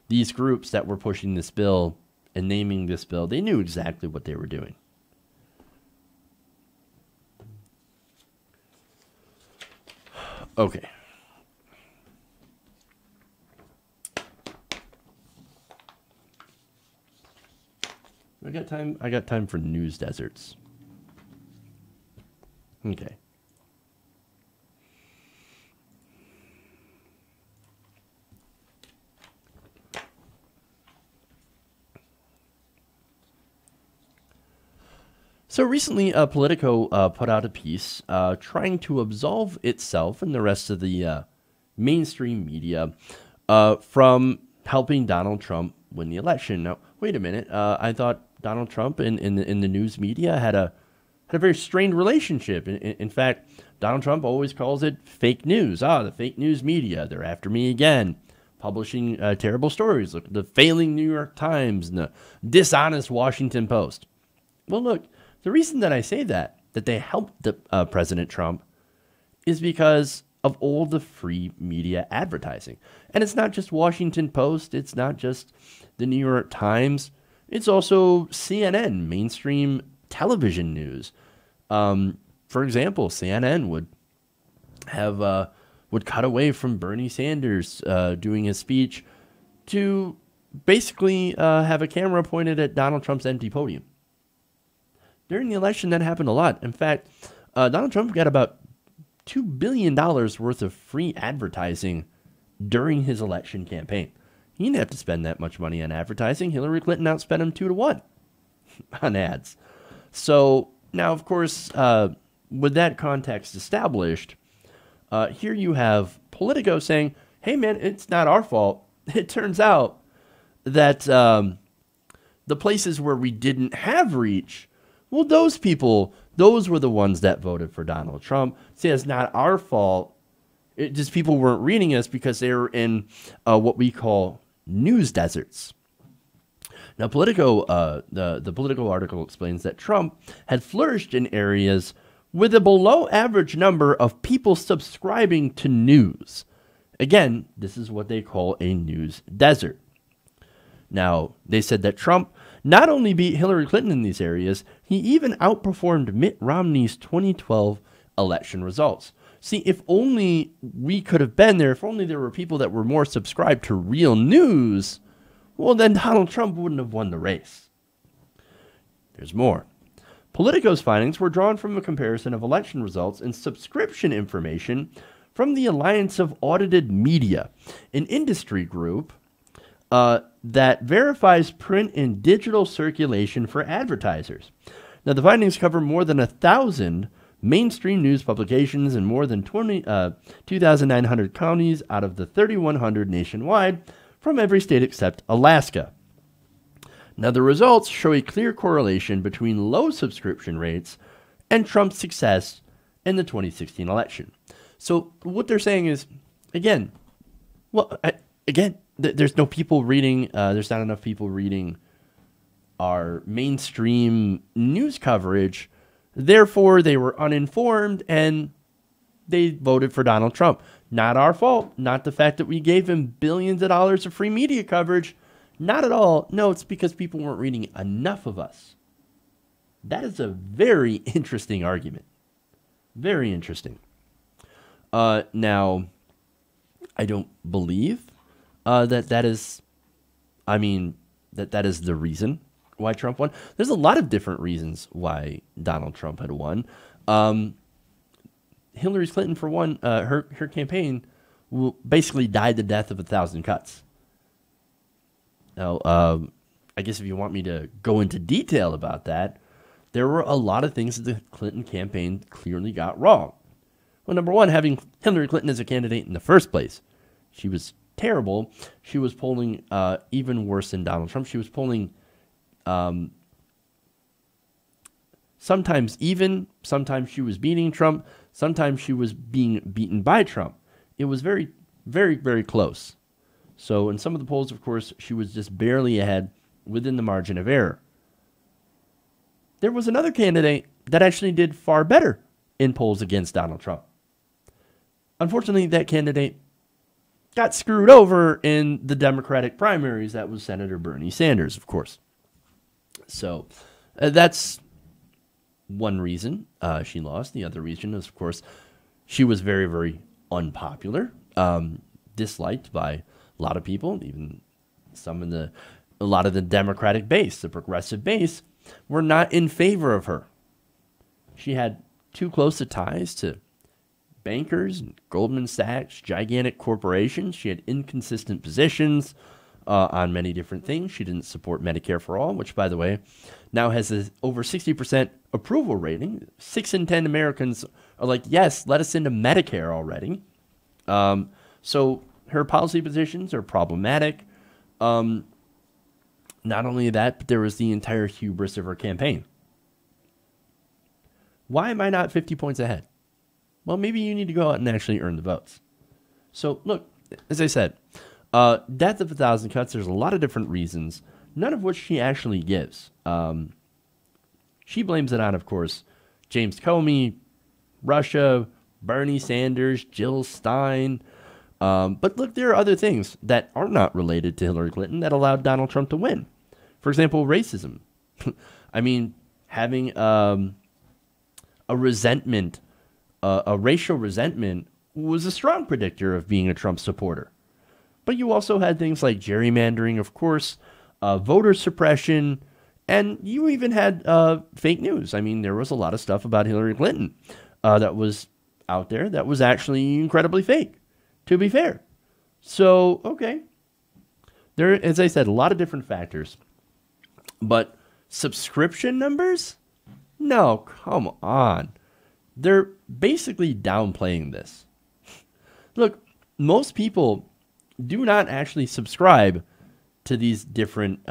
these groups that were pushing this bill and naming this bill, they knew exactly what they were doing. Okay. I got time for news deserts. Okay. So recently, Politico put out a piece trying to absolve itself and the rest of the mainstream media from helping Donald Trump win the election. Now, wait a minute. I thought Donald Trump in the news media had a very strained relationship. In fact, Donald Trump always calls it fake news. The fake news media, they're after me again, publishing terrible stories. Look at the failing New York Times and the dishonest Washington Post. Well, look. The reason that I say that they helped President Trump is because of all the free media advertising. And it's not just Washington Post. It's not just the New York Times. It's also CNN, mainstream television news. For example, CNN would cut away from Bernie Sanders doing his speech to basically have a camera pointed at Donald Trump's empty podium. During the election, that happened a lot. In fact, Donald Trump got about $2 billion worth of free advertising during his election campaign. He didn't have to spend that much money on advertising. Hillary Clinton outspent him 2-1 on ads. So now, of course, with that context established, here you have Politico saying, hey, man, it's not our fault. It turns out that the places where we didn't have reach, well, those were the ones that voted for Donald Trump. See, it's not our fault. It just people weren't reading us because they were in what we call news deserts. Now, Politico, the Politico article explains that Trump had flourished in areas with a below average number of people subscribing to news, Again, this is what they call a news desert. Now, they said that Trump not only beat Hillary Clinton in these areas, he even outperformed Mitt Romney's 2012 election results. See, if only we could have been there, if only there were people that were more subscribed to real news, well, then Donald Trump wouldn't have won the race. There's more. Politico's findings were drawn from a comparison of election results and subscription information from the Alliance of Audited Media, an industry group that verifies print and digital circulation for advertisers. Now, the findings cover more than 1,000 mainstream news publications in more than 2,900 counties out of the 3,100 nationwide from every state except Alaska. Now, the results show a clear correlation between low subscription rates and Trump's success in the 2016 election. So what they're saying is, again, there's no people reading, there's not enough people reading our mainstream news coverage. Therefore, they were uninformed and they voted for Donald Trump. Not our fault. Not the fact that we gave him billions of dollars of free media coverage. Not at all. No, it's because people weren't reading enough of us. That is a very interesting argument. Very interesting. Now, I don't believe that is the reason why Trump won. There's a lot of different reasons why Donald Trump had won. Hillary Clinton, for one, her campaign basically died the death of 1,000 cuts. Now, I guess if you want me to go into detail about that, there were a lot of things that the Clinton campaign clearly got wrong. Well, number one, having Hillary Clinton as a candidate in the first place. She was terrible. She was polling even worse than Donald Trump. She was polling sometimes even, sometimes she was beating Trump, sometimes she was being beaten by Trump. It was very, very, very close. So in some of the polls, of course, she was just barely ahead within the margin of error. There was another candidate that actually did far better in polls against Donald Trump. Unfortunately, that candidate got screwed over in the Democratic primaries. That was Senator Bernie Sanders, of course. So that's one reason she lost. The other reason is, of course, she was very, very unpopular, disliked by a lot of people, even a lot of the Democratic base, the progressive base, were not in favor of her. She had too close of ties to bankers and Goldman Sachs, gigantic corporations. She had inconsistent positions on many different things. She didn't support Medicare for All, which, by the way, now has a over 60% approval rating. 6 in 10 Americans are like, yes, let us into Medicare already. So her policy positions are problematic. Not only that, but there was the entire hubris of her campaign. Why am I not 50 points ahead? Well, maybe you need to go out and actually earn the votes. So, look, as I said, death of 1,000 cuts, there's a lot of different reasons, none of which she actually gives. She blames it on, of course, James Comey, Russia, Bernie Sanders, Jill Stein. But look, there are other things that are not related to Hillary Clinton that allowed Donald Trump to win. For example, racism. I mean, having a resentment, a racial resentment was a strong predictor of being a Trump supporter. But you also had things like gerrymandering, of course, voter suppression, and you even had fake news. I mean, there was a lot of stuff about Hillary Clinton that was out there that was actually incredibly fake, to be fair. So, okay. There, as I said, a lot of different factors. But subscription numbers? No, come on. They're basically downplaying this. Look, most people do not actually subscribe to these different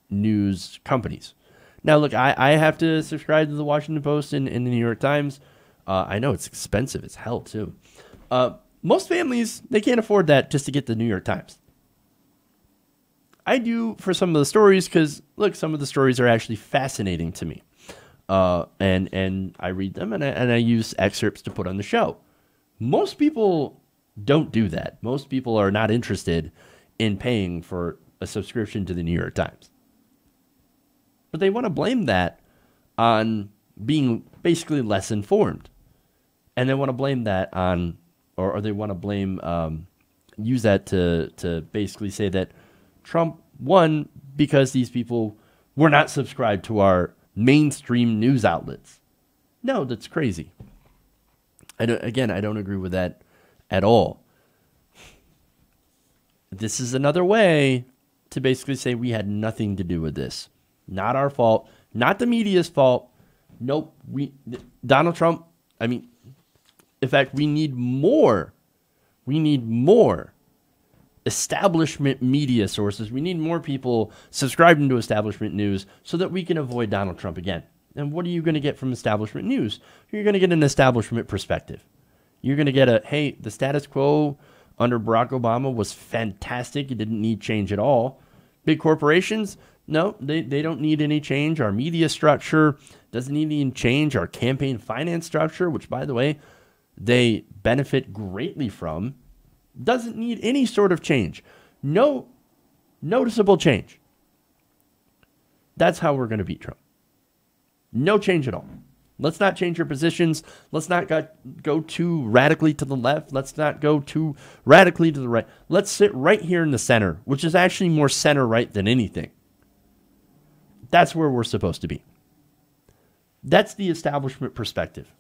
news companies. Now, look, I have to subscribe to the Washington Post and the New York Times. I know it's expensive as hell, too. Most families, they can't afford that just to get the New York Times. I do for some of the stories because, look, some of the stories are actually fascinating to me. And I read them and I use excerpts to put on the show. Most people don't do that. Most people are not interested in paying for a subscription to the New York Times. But they want to blame that on being basically less informed. And they want to blame that on, or they want to blame, use that to basically say that Trump won because these people were not subscribed to our mainstream news outlets. No, that's crazy. I don't agree with that at all. This is another way to basically say we had nothing to do with this. Not our fault. Not the media's fault. Nope. Donald Trump, in fact, we need more. We need more establishment media sources. We need more people subscribing to establishment news so that we can avoid Donald Trump again. And what are you going to get from establishment news? You're going to get an establishment perspective. You're going to get hey, the status quo under Barack Obama was fantastic. It didn't need change at all. Big corporations, no, they don't need any change. Our media structure doesn't need any change. Our campaign finance structure, which, by the way, they benefit greatly from, doesn't need any sort of change. No noticeable change. That's how we're going to beat Trump. No change at all. Let's not change your positions. Let's not go too radically to the left. Let's not go too radically to the right. Let's sit right here in the center, which is actually more center-right than anything. That's where we're supposed to be. That's the establishment perspective.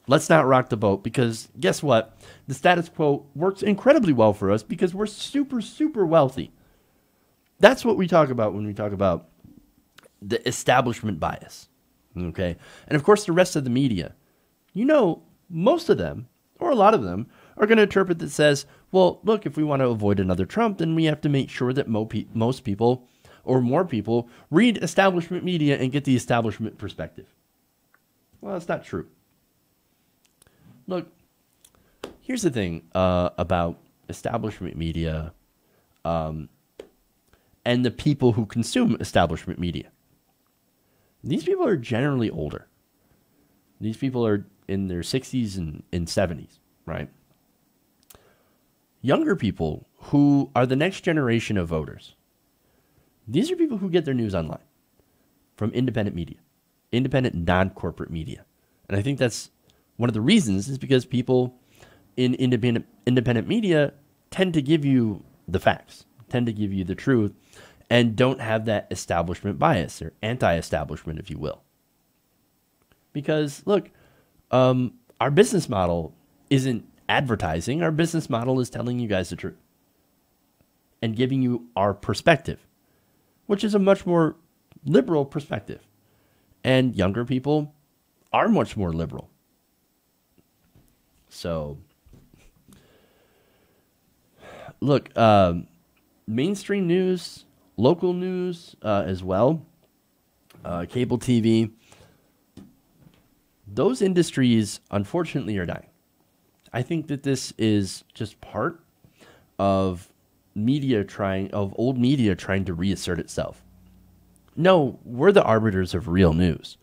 Let's not rock the boat, because guess what? The status quo works incredibly well for us because we're super, super wealthy. That's what we talk about when we talk about the establishment bias. Okay? And of course, the rest of the media, most of them, or a lot of them, are going to interpret that says, well, look, if we want to avoid another Trump, then we have to make sure that most people, or more people, read establishment media and get the establishment perspective. Well, that's not true. Look, here's the thing about establishment media and the people who consume establishment media. These people are generally older. These people are in their 60s and 70s, right? Younger people who are the next generation of voters. These are people who get their news online from independent media, independent non-corporate media. And I think that's one of the reasons is because people in independent media tend to give you the facts, tend to give you the truth, and don't have that establishment bias or anti-establishment, if you will. Because, look, our business model isn't advertising. Our business model is telling you guys the truth and giving you our perspective, which is a much more liberal perspective. And younger people are much more liberal. So, look, mainstream news, local news as well, cable TV, those industries, unfortunately, are dying. I think that this is just part of old media trying to reassert itself. No, we're the arbiters of real news.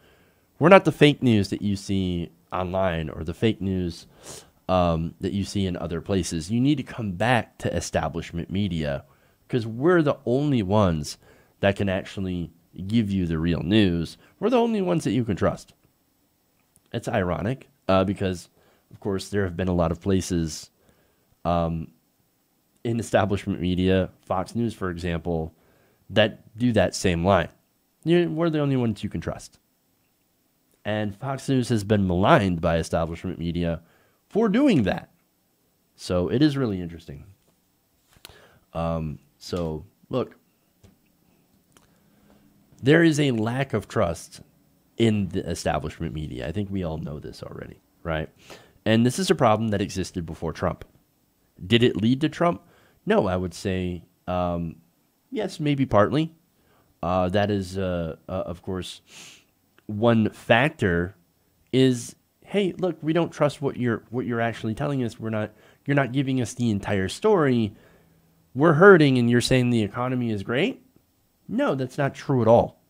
We're not the fake news that you see online or the fake news that you see in other places. You need to come back to establishment media because we're the only ones that can actually give you the real news. We're the only ones that you can trust. It's ironic because, of course, there have been a lot of places in establishment media, Fox News, for example, that do that same line. We're the only ones you can trust. And Fox News has been maligned by establishment media for doing that. So it is really interesting. So, look, there is a lack of trust in the establishment media. I think we all know this already, right? And this is a problem that existed before Trump. Did it lead to Trump? No, I would say yes, maybe partly. That is, of course, one factor is, hey, look, we don't trust what you're actually telling us. You're not giving us the entire story. We're hurting, and you're saying the economy is great. No, that's not true at all.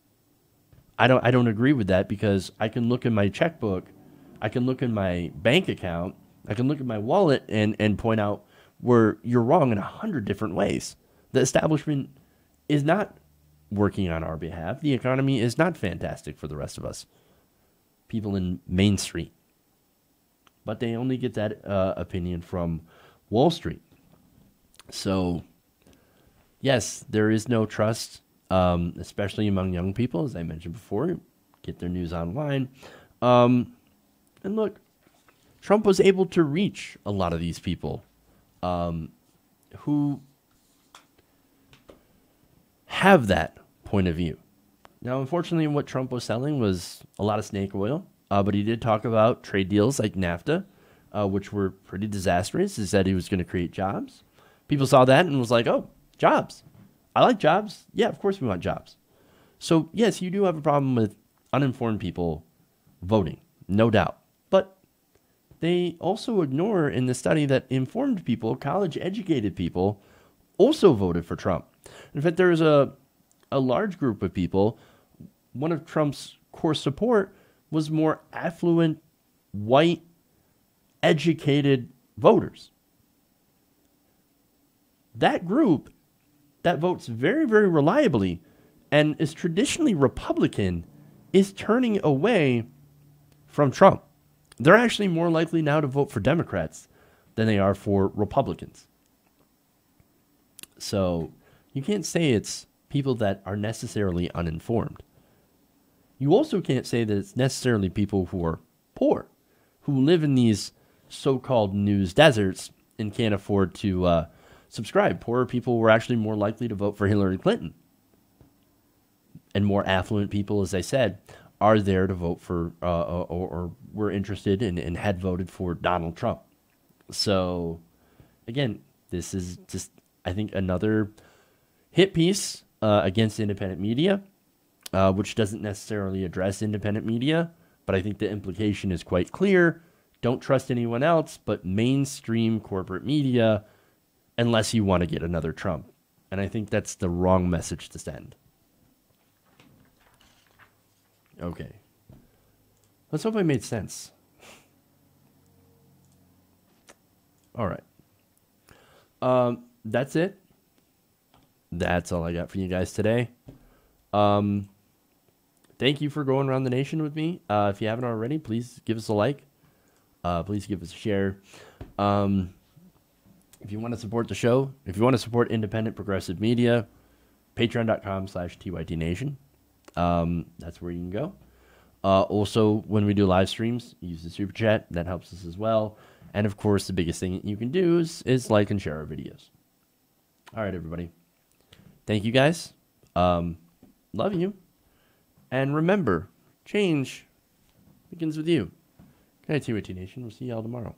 I don't agree with that because I can look in my checkbook, I can look in my bank account, I can look at my wallet and point out where you're wrong in 100 different ways. The establishment is not working on our behalf. The economy is not fantastic for the rest of us, people in Main Street. But they only get that opinion from Wall Street. So, yes, there is no trust, especially among young people, as I mentioned before, get their news online. And look, Trump was able to reach a lot of these people who have that point of view. Now, unfortunately, what Trump was selling was a lot of snake oil, but he did talk about trade deals like NAFTA, which were pretty disastrous. He said he was going to create jobs. People saw that and was like, oh, jobs. I like jobs. Yeah, of course we want jobs. So, yes, you do have a problem with uninformed people voting, no doubt. But they also ignore in the study that informed people, college-educated people, also voted for Trump. In fact, there's a large group of people, one of Trump's core support was more affluent, white, educated voters. That group that votes very, very reliably and is traditionally Republican is turning away from Trump. They're actually more likely now to vote for Democrats than they are for Republicans. So you can't say it's people that are necessarily uninformed. You also can't say that it's necessarily people who are poor, who live in these so-called news deserts and can't afford to subscribe. Poorer people were actually more likely to vote for Hillary Clinton. And more affluent people, as I said, are there to vote for or were interested in and had voted for Donald Trump. So, again, this is just, I think, another hit piece against independent media, which doesn't necessarily address independent media, but I think the implication is quite clear. Don't trust anyone else but mainstream corporate media unless you want to get another Trump. And I think that's the wrong message to send. Okay. Let's hope I made sense. All right. That's it. That's all I got for you guys today. Thank you for going around the nation with me. If you haven't already, please give us a like. Please give us a share. If you want to support the show, if you want to support independent progressive media, patreon.com/TYT Nation. That's where you can go. Also, when we do live streams, use the super chat. That helps us as well. And of course, the biggest thing you can do is like and share our videos. All right, everybody. Thank you guys. Love you. And remember, change begins with you. Good night, TYT Nation. We'll see y'all tomorrow.